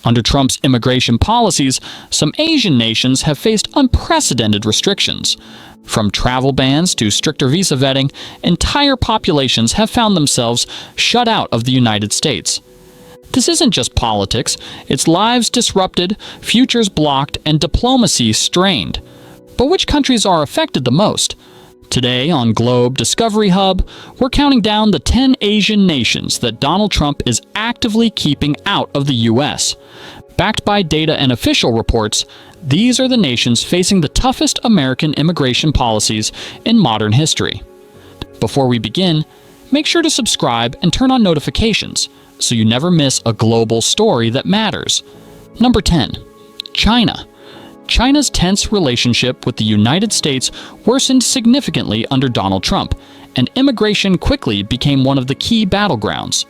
Under Trump's immigration policies, some Asian nations have faced unprecedented restrictions. From travel bans to stricter visa vetting, entire populations have found themselves shut out of the United States. This isn't just politics, it's lives disrupted, futures blocked, and diplomacy strained. But which countries are affected the most? Today on Globe Discovery Hub, we're counting down the 10 Asian nations that Donald Trump is actively keeping out of the U.S. Backed by data and official reports, these are the nations facing the toughest American immigration policies in modern history. Before we begin, make sure to subscribe and turn on notifications so you never miss a global story that matters. Number 10. China. China's tense relationship with the United States worsened significantly under Donald Trump, and immigration quickly became one of the key battlegrounds.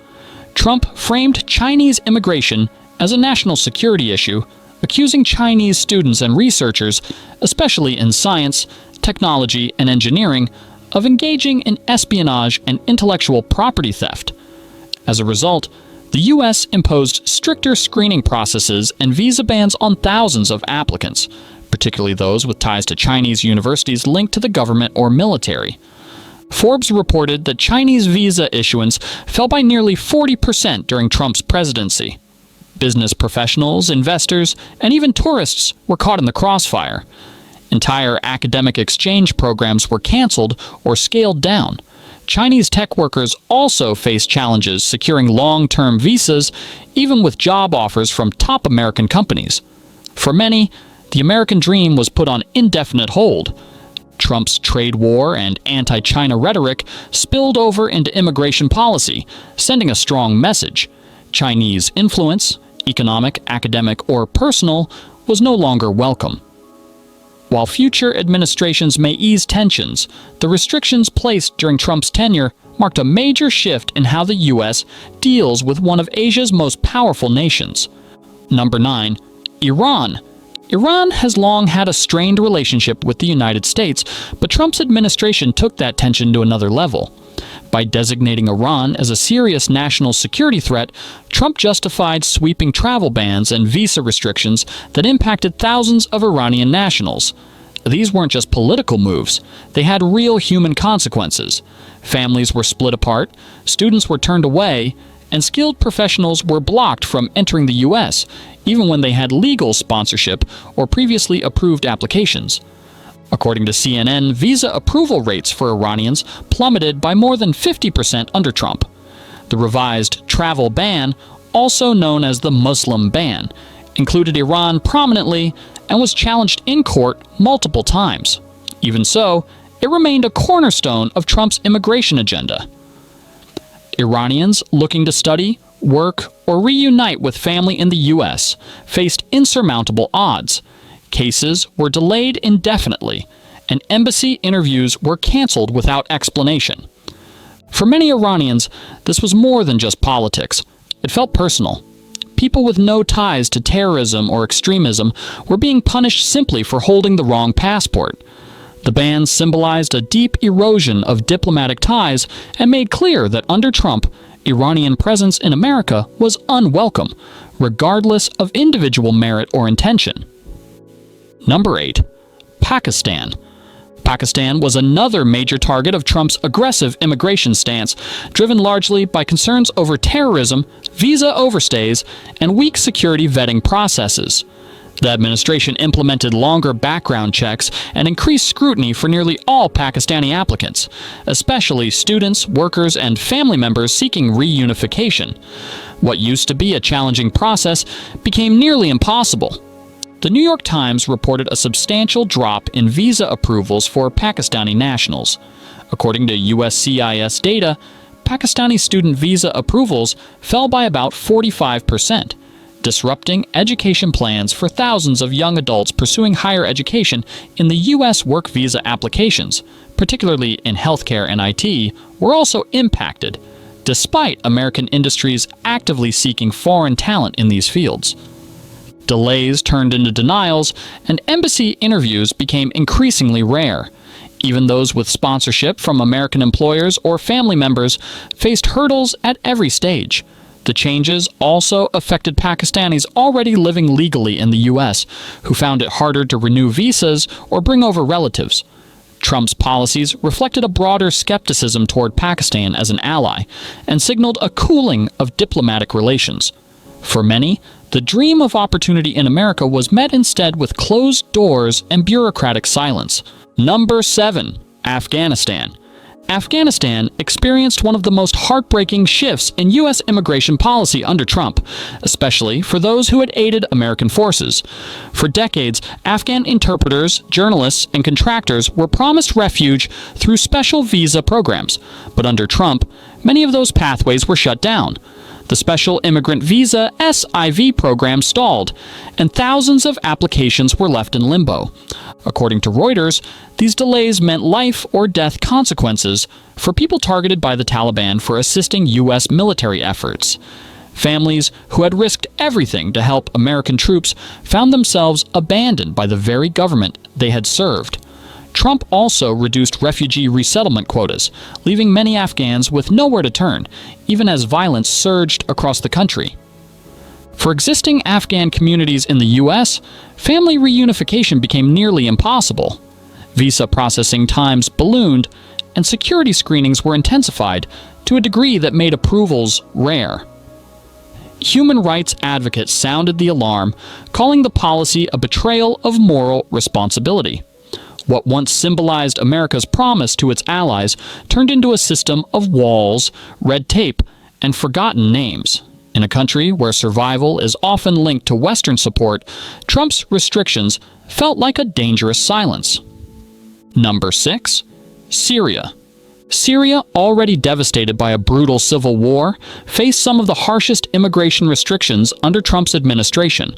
Trump framed Chinese immigration as a national security issue, accusing Chinese students and researchers, especially in science, technology, and engineering, of engaging in espionage and intellectual property theft. As a result, the U.S. imposed stricter screening processes and visa bans on thousands of applicants, particularly those with ties to Chinese universities linked to the government or military. Forbes reported that Chinese visa issuance fell by nearly 40% during Trump's presidency. Business professionals, investors, and even tourists were caught in the crossfire. Entire academic exchange programs were canceled or scaled down. Chinese tech workers also face challenges securing long-term visas, even with job offers from top American companies. For many, the American dream was put on indefinite hold. Trump's trade war and anti-China rhetoric spilled over into immigration policy, sending a strong message. Chinese influence, economic, academic, or personal, was no longer welcome. While future administrations may ease tensions, the restrictions placed during Trump's tenure marked a major shift in how the U.S. deals with one of Asia's most powerful nations. Number 9. Iran. Iran has long had a strained relationship with the United States, but Trump's administration took that tension to another level. By designating Iran as a serious national security threat, Trump justified sweeping travel bans and visa restrictions that impacted thousands of Iranian nationals. These weren't just political moves, they had real human consequences. Families were split apart, students were turned away, and skilled professionals were blocked from entering the U.S., even when they had legal sponsorship or previously approved applications. According to CNN, visa approval rates for Iranians plummeted by more than 50% under Trump. The revised travel ban, also known as the Muslim ban, included Iran prominently and was challenged in court multiple times. Even so, it remained a cornerstone of Trump's immigration agenda. Iranians looking to study, work, or reunite with family in the U.S. faced insurmountable odds. Cases were delayed indefinitely, and embassy interviews were canceled without explanation. For many Iranians, this was more than just politics. It felt personal. People with no ties to terrorism or extremism were being punished simply for holding the wrong passport. The ban symbolized a deep erosion of diplomatic ties and made clear that under Trump, Iranian presence in America was unwelcome, regardless of individual merit or intention. Number 8. Pakistan. Pakistan was another major target of Trump's aggressive immigration stance, driven largely by concerns over terrorism, visa overstays, and weak security vetting processes. The administration implemented longer background checks and increased scrutiny for nearly all Pakistani applicants, especially students, workers, and family members seeking reunification. What used to be a challenging process became nearly impossible. The New York Times reported a substantial drop in visa approvals for Pakistani nationals. According to USCIS data, Pakistani student visa approvals fell by about 45%, disrupting education plans for thousands of young adults pursuing higher education in the U.S. work visa applications, particularly in healthcare and IT, were also impacted, despite American industries actively seeking foreign talent in these fields. Delays turned into denials, and embassy interviews became increasingly rare. Even those with sponsorship from American employers or family members faced hurdles at every stage. The changes also affected Pakistanis already living legally in the U.S., who found it harder to renew visas or bring over relatives. Trump's policies reflected a broader skepticism toward Pakistan as an ally and signaled a cooling of diplomatic relations. For many, the dream of opportunity in America was met instead with closed doors and bureaucratic silence. Number 7. Afghanistan. Afghanistan experienced one of the most heartbreaking shifts in U.S. immigration policy under Trump, especially for those who had aided American forces. For decades, Afghan interpreters, journalists, and contractors were promised refuge through special visa programs, but under Trump, many of those pathways were shut down. The Special Immigrant Visa (SIV) program stalled, and thousands of applications were left in limbo. According to Reuters, these delays meant life or death consequences for people targeted by the Taliban for assisting U.S. military efforts. Families who had risked everything to help American troops found themselves abandoned by the very government they had served. Trump also reduced refugee resettlement quotas, leaving many Afghans with nowhere to turn, even as violence surged across the country. For existing Afghan communities in the U.S., family reunification became nearly impossible. Visa processing times ballooned, and security screenings were intensified to a degree that made approvals rare. Human rights advocates sounded the alarm, calling the policy a betrayal of moral responsibility. What once symbolized America's promise to its allies turned into a system of walls, red tape, and forgotten names. In a country where survival is often linked to Western support, Trump's restrictions felt like a dangerous silence. Number 6. Syria. Syria, already devastated by a brutal civil war, faced some of the harshest immigration restrictions under Trump's administration.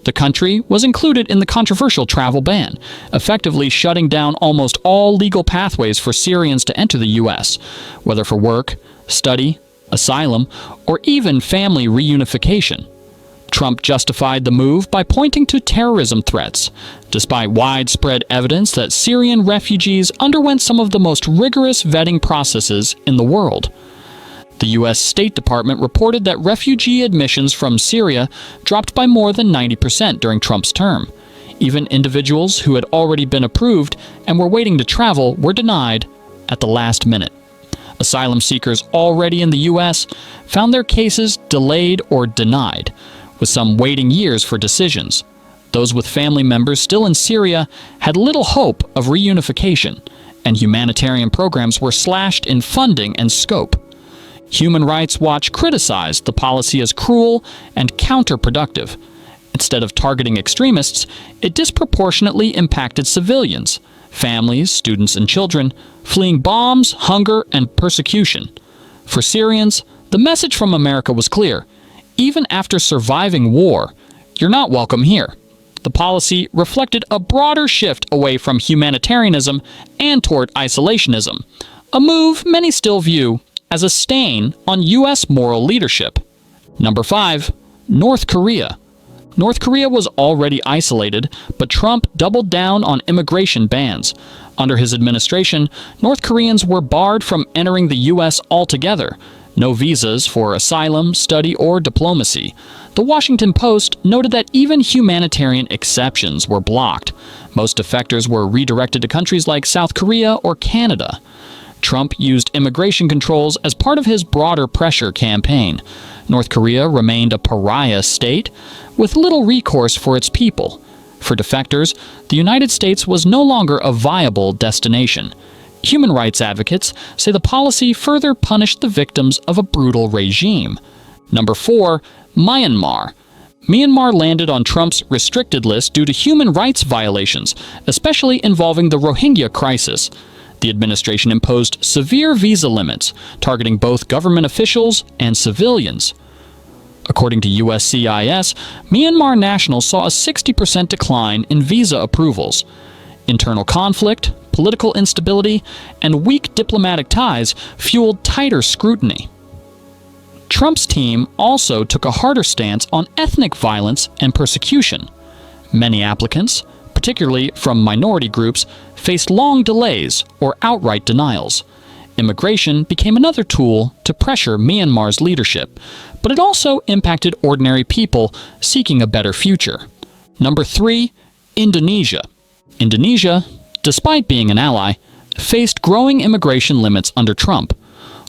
The country was included in the controversial travel ban, effectively shutting down almost all legal pathways for Syrians to enter the U.S., whether for work, study, asylum, or even family reunification. Trump justified the move by pointing to terrorism threats, despite widespread evidence that Syrian refugees underwent some of the most rigorous vetting processes in the world. The U.S. State Department reported that refugee admissions from Syria dropped by more than 90% during Trump's term. Even individuals who had already been approved and were waiting to travel were denied at the last minute. Asylum seekers already in the U.S. found their cases delayed or denied, with some waiting years for decisions. Those with family members still in Syria had little hope of reunification, and humanitarian programs were slashed in funding and scope. Human Rights Watch criticized the policy as cruel and counterproductive. Instead of targeting extremists, it disproportionately impacted civilians, families, students, and children, fleeing bombs, hunger, and persecution. For Syrians, the message from America was clear. Even after surviving war, you're not welcome here. The policy reflected a broader shift away from humanitarianism and toward isolationism, a move many still view as a stain on U.S. moral leadership. Number 5. North Korea. North Korea was already isolated, but Trump doubled down on immigration bans. Under his administration, North Koreans were barred from entering the U.S. altogether. No visas for asylum, study, or diplomacy. The Washington Post noted that even humanitarian exceptions were blocked. Most defectors were redirected to countries like South Korea or Canada. Trump used immigration controls as part of his broader pressure campaign. North Korea remained a pariah state with little recourse for its people. For defectors, the United States was no longer a viable destination. Human rights advocates say the policy further punished the victims of a brutal regime. Number 4. Myanmar. Myanmar landed on Trump's restricted list due to human rights violations, especially involving the Rohingya crisis. The administration imposed severe visa limits, targeting both government officials and civilians. According to USCIS, Myanmar nationals saw a 60% decline in visa approvals. Internal conflict, political instability, and weak diplomatic ties fueled tighter scrutiny. Trump's team also took a harder stance on ethnic violence and persecution. Many applicants, particularly from minority groups, faced long delays or outright denials. Immigration became another tool to pressure Myanmar's leadership, but it also impacted ordinary people seeking a better future. Number 3. Indonesia. Indonesia, despite being an ally, faced growing immigration limits under Trump.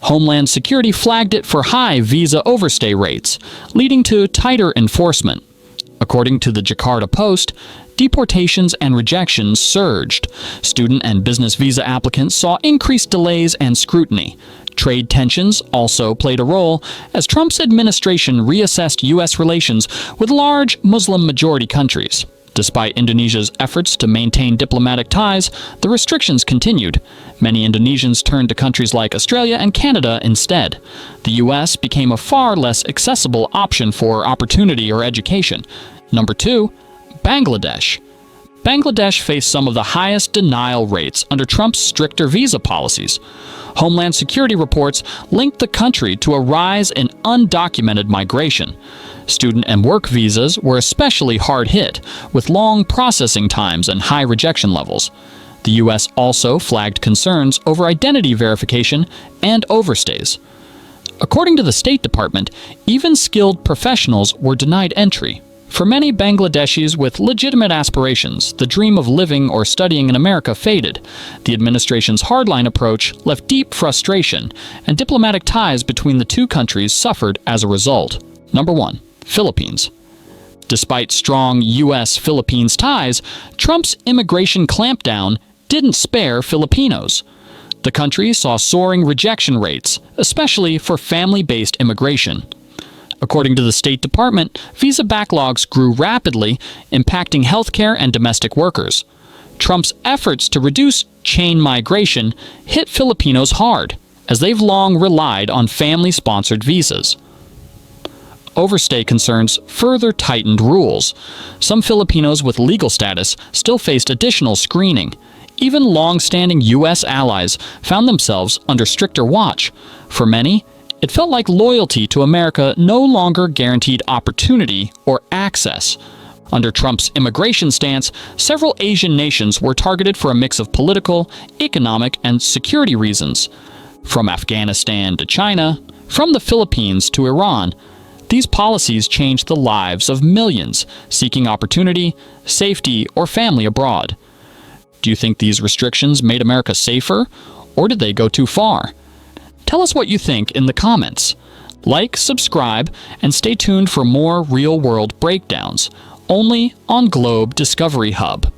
Homeland Security flagged it for high visa overstay rates, leading to tighter enforcement. According to the Jakarta Post, deportations and rejections surged. Student and business visa applicants saw increased delays and scrutiny. Trade tensions also played a role as Trump's administration reassessed U.S. relations with large Muslim-majority countries. Despite Indonesia's efforts to maintain diplomatic ties, the restrictions continued. Many Indonesians turned to countries like Australia and Canada instead. The U.S. became a far less accessible option for opportunity or education. Number 2. Bangladesh. Bangladesh faced some of the highest denial rates under Trump's stricter visa policies. Homeland Security reports linked the country to a rise in undocumented migration. Student and work visas were especially hard hit, with long processing times and high rejection levels. The U.S. also flagged concerns over identity verification and overstays. According to the State Department, even skilled professionals were denied entry. For many Bangladeshis with legitimate aspirations, the dream of living or studying in America faded. The administration's hardline approach left deep frustration, and diplomatic ties between the two countries suffered as a result. Number 1. Philippines. Despite strong U.S.-Philippines ties, Trump's immigration clampdown didn't spare Filipinos. The country saw soaring rejection rates, especially for family-based immigration. According to the State Department, visa backlogs grew rapidly, impacting healthcare and domestic workers. Trump's efforts to reduce chain migration hit Filipinos hard, as they've long relied on family-sponsored visas. Overstay concerns further tightened rules. Some Filipinos with legal status still faced additional screening. Even long-standing U.S. allies found themselves under stricter watch. For many, it felt like loyalty to America no longer guaranteed opportunity or access. Under Trump's immigration stance, several Asian nations were targeted for a mix of political, economic, and security reasons. From Afghanistan to China, from the Philippines to Iran, these policies changed the lives of millions seeking opportunity, safety, or family abroad. Do you think these restrictions made America safer, or did they go too far? Tell us what you think in the comments. Like, subscribe, and stay tuned for more real-world breakdowns, only on Globe Discovery Hub.